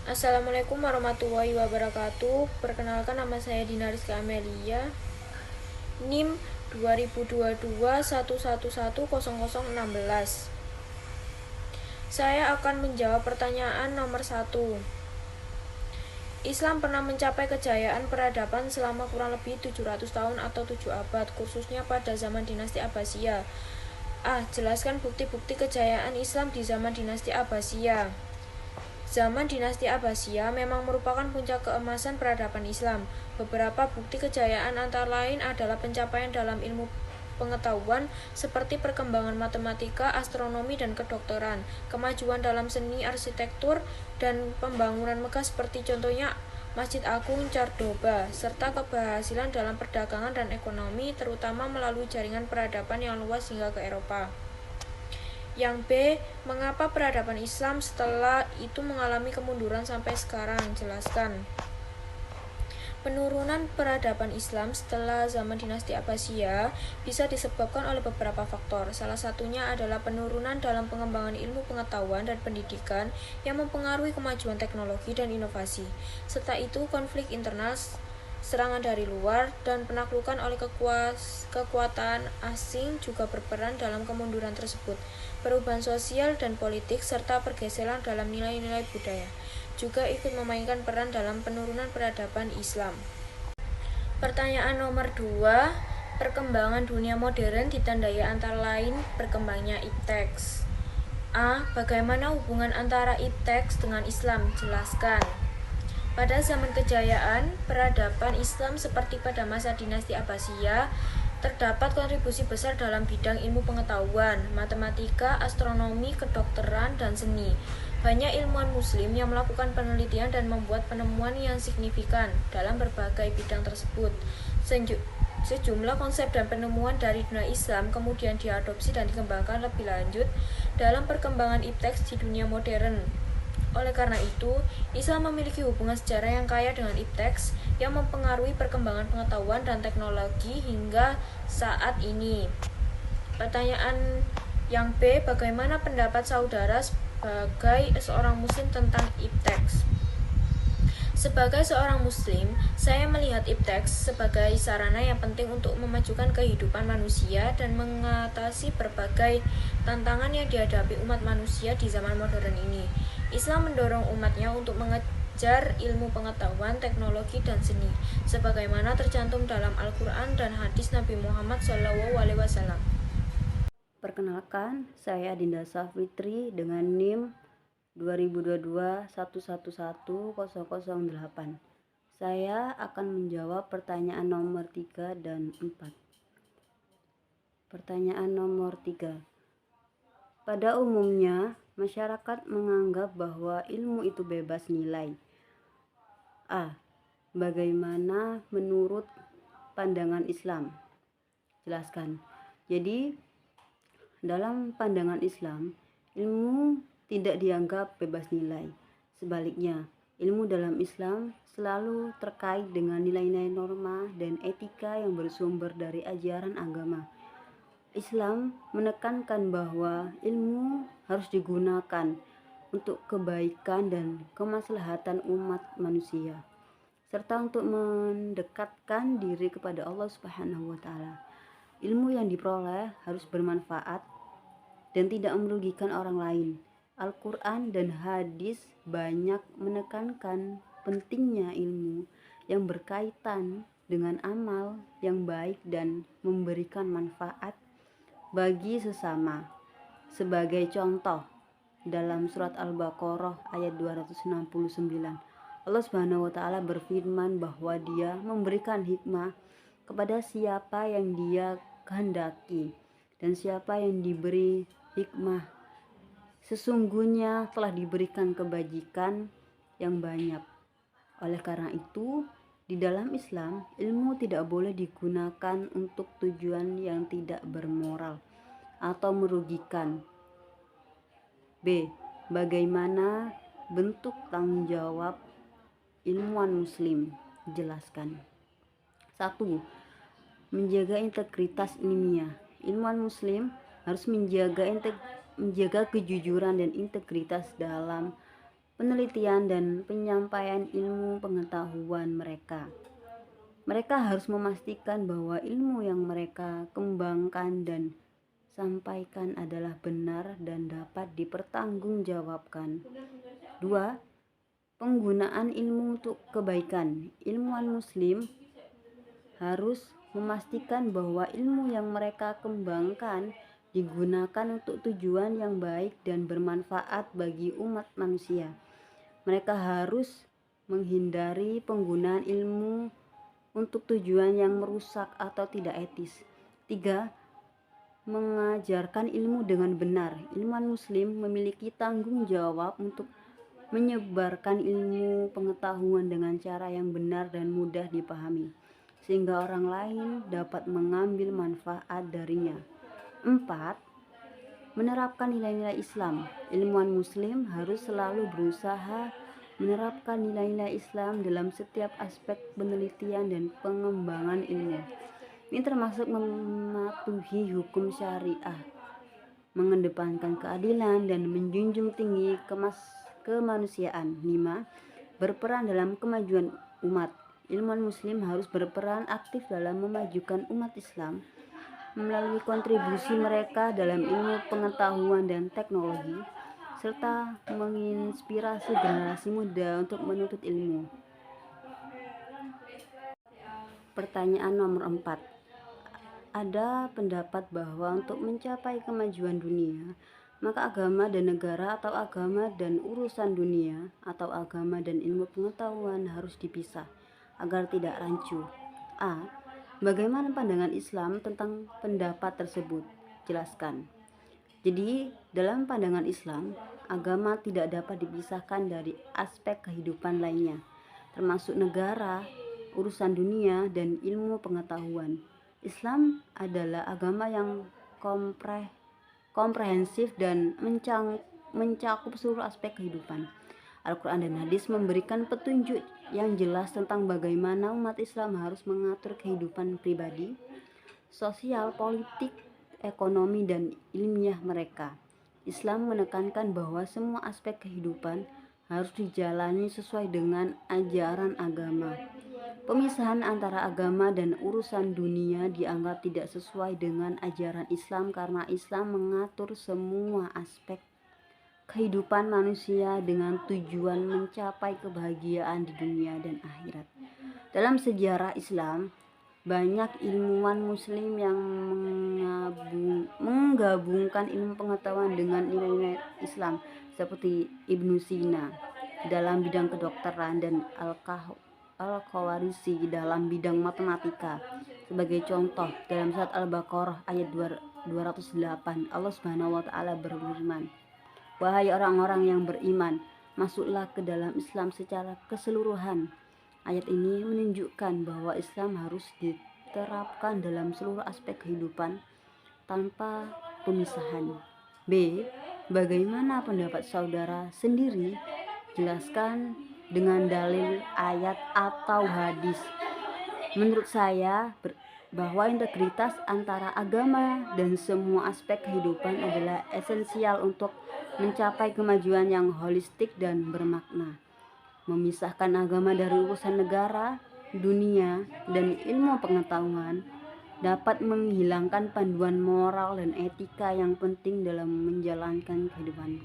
Assalamualaikum warahmatullahi wabarakatuh. Perkenalkan, nama saya Dina Rizka Amelia, NIM 2022111016. Saya akan menjawab pertanyaan nomor 1. Islam pernah mencapai kejayaan peradaban selama kurang lebih 700 tahun atau 7 abad, khususnya pada zaman dinasti Abbasiyah. A. Jelaskan bukti-bukti kejayaan Islam di zaman dinasti Abbasiyah. Zaman dinasti Abbasiyah memang merupakan puncak keemasan peradaban Islam. Beberapa bukti kejayaan antara lain adalah pencapaian dalam ilmu pengetahuan seperti perkembangan matematika, astronomi, dan kedokteran, kemajuan dalam seni arsitektur, dan pembangunan megah seperti contohnya Masjid Agung Cordoba, serta keberhasilan dalam perdagangan dan ekonomi, terutama melalui jaringan peradaban yang luas hingga ke Eropa. Yang B, mengapa peradaban Islam setelah itu mengalami kemunduran sampai sekarang? Jelaskan. Penurunan peradaban Islam setelah zaman dinasti Abbasiyah bisa disebabkan oleh beberapa faktor. Salah satunya adalah penurunan dalam pengembangan ilmu pengetahuan dan pendidikan yang mempengaruhi kemajuan teknologi dan inovasi. Serta itu konflik internal, serangan dari luar, dan penaklukan oleh kekuatan asing juga berperan dalam kemunduran tersebut. Perubahan sosial dan politik serta pergeseran dalam nilai-nilai budaya juga ikut memainkan peran dalam penurunan peradaban Islam. Pertanyaan nomor 2. Perkembangan dunia modern ditandai antara lain berkembangnya ipteks. A. Bagaimana hubungan antara ipteks dengan Islam? Jelaskan. Pada zaman kejayaan peradaban Islam seperti pada masa dinasti Abbasiyah, terdapat kontribusi besar dalam bidang ilmu pengetahuan, matematika, astronomi, kedokteran, dan seni. Banyak ilmuwan muslim yang melakukan penelitian dan membuat penemuan yang signifikan dalam berbagai bidang tersebut. Sejumlah konsep dan penemuan dari dunia Islam kemudian diadopsi dan dikembangkan lebih lanjut dalam perkembangan ipteks di dunia modern. Oleh karena itu, Islam memiliki hubungan sejarah yang kaya dengan ipteks yang mempengaruhi perkembangan pengetahuan dan teknologi hingga saat ini. Pertanyaan yang B, bagaimana pendapat saudara sebagai seorang muslim tentang ipteks? Sebagai seorang muslim, saya melihat ipteks sebagai sarana yang penting untuk memajukan kehidupan manusia dan mengatasi berbagai tantangan yang dihadapi umat manusia di zaman modern ini. Islam mendorong umatnya untuk mengejar ilmu pengetahuan, teknologi, dan seni, sebagaimana tercantum dalam Al-Quran dan hadis Nabi Muhammad SAW. Perkenalkan, saya Dinda Safitri dengan NIM 2022111008. Saya akan menjawab pertanyaan nomor 3 dan 4. Pertanyaan nomor 3. Pada umumnya, masyarakat menganggap bahwa ilmu itu bebas nilai. A. Bagaimana menurut pandangan Islam? Jelaskan. Jadi, dalam pandangan Islam, ilmu tidak dianggap bebas nilai. Sebaliknya, ilmu dalam Islam selalu terkait dengan nilai-nilai norma dan etika yang bersumber dari ajaran agama. Islam menekankan bahwa ilmu harus digunakan untuk kebaikan dan kemaslahatan umat manusia, serta untuk mendekatkan diri kepada Allah Subhanahu wa taala. Ilmu yang diperoleh harus bermanfaat dan tidak merugikan orang lain. Al-Quran dan hadis banyak menekankan pentingnya ilmu yang berkaitan dengan amal yang baik dan memberikan manfaat bagi sesama. Sebagai contoh, dalam surat Al-Baqarah ayat 269, Allah Subhanahu wa taala berfirman bahwa Dia memberikan hikmah kepada siapa yang Dia kehendaki, dan siapa yang diberi hikmah sesungguhnya telah diberikan kebajikan yang banyak. Oleh karena itu, di dalam Islam, ilmu tidak boleh digunakan untuk tujuan yang tidak bermoral atau merugikan. B. Bagaimana bentuk tanggung jawab ilmuwan muslim? Jelaskan. 1. Menjaga integritas ilmiah. Ilmuwan muslim harus menjaga kejujuran dan integritas dalam penelitian dan penyampaian ilmu pengetahuan mereka. Mereka harus memastikan bahwa ilmu yang mereka kembangkan dan sampaikan adalah benar dan dapat dipertanggungjawabkan. 2. Penggunaan ilmu untuk kebaikan. Ilmuwan muslim harus memastikan bahwa ilmu yang mereka kembangkan digunakan untuk tujuan yang baik dan bermanfaat bagi umat manusia. Mereka harus menghindari penggunaan ilmu untuk tujuan yang merusak atau tidak etis. 3. Mengajarkan ilmu dengan benar. Ilmuwan muslim memiliki tanggung jawab untuk menyebarkan ilmu pengetahuan dengan cara yang benar dan mudah dipahami, sehingga orang lain dapat mengambil manfaat darinya. 4. Menerapkan nilai-nilai Islam. Ilmuwan muslim harus selalu berusaha menerapkan nilai-nilai Islam dalam setiap aspek penelitian dan pengembangan ilmu. Ini termasuk mematuhi hukum syariah, mengedepankan keadilan dan menjunjung tinggi kemanusiaan. 5. Berperan dalam kemajuan umat. Ilmuwan muslim harus berperan aktif dalam memajukan umat Islam melalui kontribusi mereka dalam ilmu pengetahuan dan teknologi, serta menginspirasi generasi muda untuk menuntut ilmu. Pertanyaan nomor 4. Ada pendapat bahwa untuk mencapai kemajuan dunia, maka agama dan negara atau agama dan urusan dunia atau agama dan ilmu pengetahuan harus dipisah agar tidak rancu. A. Bagaimana pandangan Islam tentang pendapat tersebut? Jelaskan. Jadi, dalam pandangan Islam, agama tidak dapat dipisahkan dari aspek kehidupan lainnya, termasuk negara, urusan dunia, dan ilmu pengetahuan. Islam adalah agama yang komprehensif dan mencakup seluruh aspek kehidupan. Al-Quran dan hadis memberikan petunjuk yang jelas tentang bagaimana umat Islam harus mengatur kehidupan pribadi, sosial, politik, ekonomi, dan ilmiah mereka. Islam menekankan bahwa semua aspek kehidupan harus dijalani sesuai dengan ajaran agama. Pemisahan antara agama dan urusan dunia dianggap tidak sesuai dengan ajaran Islam karena Islam mengatur semua aspek kehidupan manusia dengan tujuan mencapai kebahagiaan di dunia dan akhirat. Dalam sejarah Islam, banyak ilmuwan muslim yang menggabungkan ilmu pengetahuan dengan nilai-nilai Islam, seperti Ibnu Sina dalam bidang kedokteran dan Al-Khawarisi dalam bidang matematika. Sebagai contoh, dalam surat Al-Baqarah ayat 208, Allah Subhanahu wa taala berfirman, "Wahai orang-orang yang beriman, masuklah ke dalam Islam secara keseluruhan." Ayat ini menunjukkan bahwa Islam harus diterapkan dalam seluruh aspek kehidupan tanpa pemisahan. B. Bagaimana pendapat saudara sendiri? Jelaskan dengan dalil, ayat, atau hadis. Menurut saya, bahwa integritas antara agama dan semua aspek kehidupan adalah esensial untuk mencapai kemajuan yang holistik dan bermakna. Memisahkan agama dari urusan negara, dunia, dan ilmu pengetahuan dapat menghilangkan panduan moral dan etika yang penting dalam menjalankan kehidupan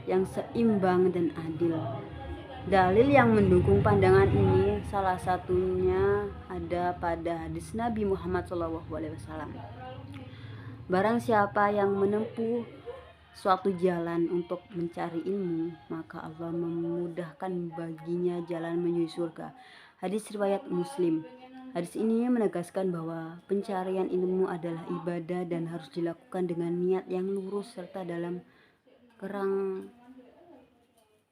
yang seimbang dan adil. Dalil yang mendukung pandangan ini salah satunya ada pada hadis Nabi Muhammad SAW. Barang siapa yang menempuh suatu jalan untuk mencari ilmu, maka Allah memudahkan baginya jalan menuju surga. Hadis riwayat Muslim. Hadis ini menegaskan bahwa pencarian ilmu adalah ibadah dan harus dilakukan dengan niat yang lurus serta dalam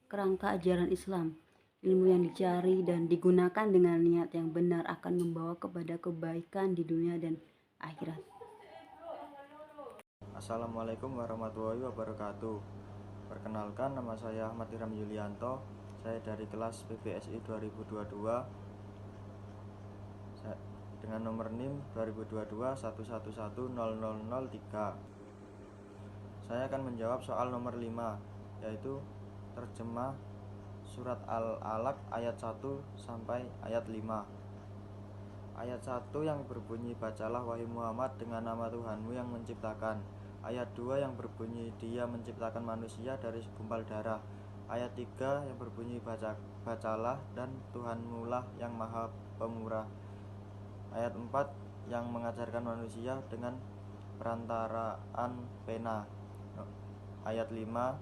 kerangka ajaran Islam. Ilmu yang dicari dan digunakan dengan niat yang benar akan membawa kepada kebaikan di dunia dan akhirat. Assalamualaikum warahmatullahi wabarakatuh. Perkenalkan, nama saya Ahmad Iram Yulianto. Saya dari kelas PBSI 2022 dengan nomor NIM 202211100003. Saya akan menjawab soal nomor 5, yaitu terjemah surat Al-Alaq ayat 1 sampai ayat 5. Ayat 1 yang berbunyi, bacalah wahai Muhammad dengan nama Tuhanmu yang menciptakan. Ayat 2 yang berbunyi, dia menciptakan manusia dari segumpal darah. Ayat 3 yang berbunyi, bacalah dan Tuhanmu lah yang maha pemurah. Ayat 4 yang mengajarkan manusia dengan perantaraan pena. Ayat 5,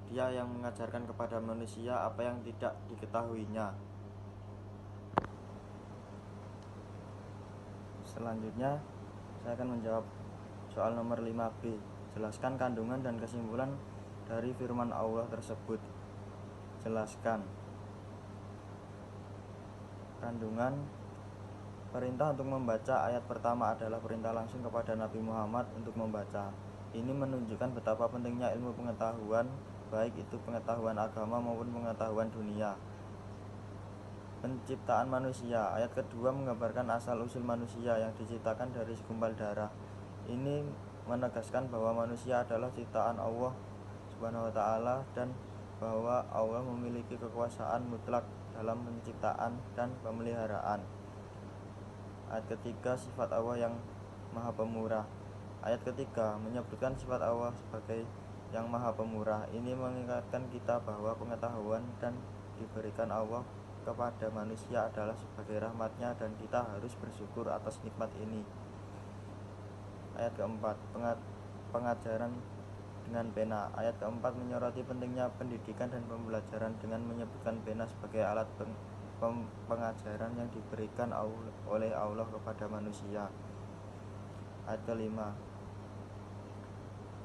dia yang mengajarkan kepada manusia apa yang tidak diketahuinya. Selanjutnya saya akan menjawab soal nomor 5B. Jelaskan kandungan dan kesimpulan dari firman Allah tersebut. Jelaskan. Kandungan. Perintah untuk membaca ayat pertama adalah perintah langsung kepada Nabi Muhammad untuk membaca. Ini menunjukkan betapa pentingnya ilmu pengetahuan, baik itu pengetahuan agama maupun pengetahuan dunia. Penciptaan manusia. Ayat kedua menggambarkan asal-usul manusia yang diciptakan dari segumpal darah. Ini menegaskan bahwa manusia adalah ciptaan Allah Subhanahu wa taala dan bahwa Allah memiliki kekuasaan mutlak dalam penciptaan dan pemeliharaan. Ayat ketiga, sifat Allah yang maha pemurah. Ayat ketiga menyebutkan sifat Allah sebagai yang maha pemurah. Ini mengingatkan kita bahwa pengetahuan dan diberikan Allah kepada manusia adalah sebagai rahmatnya dan kita harus bersyukur atas nikmat ini. Ayat keempat, pengajaran dengan pena. Ayat keempat menyoroti pentingnya pendidikan dan pembelajaran dengan menyebutkan pena sebagai alat pengajaran yang diberikan oleh Allah kepada manusia. Ayat kelima,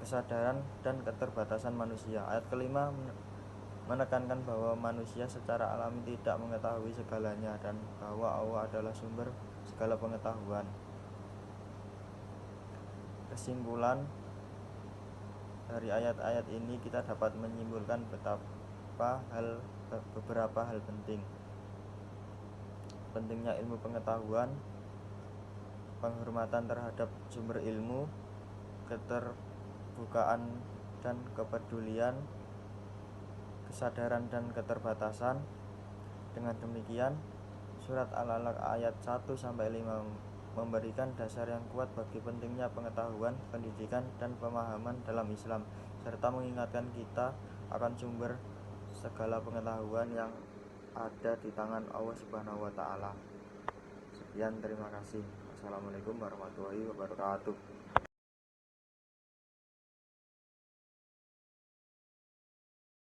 kesadaran dan keterbatasan manusia. Ayat kelima menekankan bahwa manusia secara alami tidak mengetahui segalanya dan bahwa Allah adalah sumber segala pengetahuan. Kesimpulan dari ayat-ayat ini kita dapat menyimpulkan beberapa hal penting. Pentingnya ilmu pengetahuan, penghormatan terhadap sumber ilmu, keterbukaan dan kepedulian, kesadaran dan keterbatasan. Dengan demikian, surat Al-Alaq ayat 1 sampai 5 memberikan dasar yang kuat bagi pentingnya pengetahuan, pendidikan dan pemahaman dalam Islam, serta mengingatkan kita akan sumber segala pengetahuan yang ada di tangan Allah Subhanahu wa taala. Sekian, terima kasih. Assalamualaikum warahmatullahi wabarakatuh.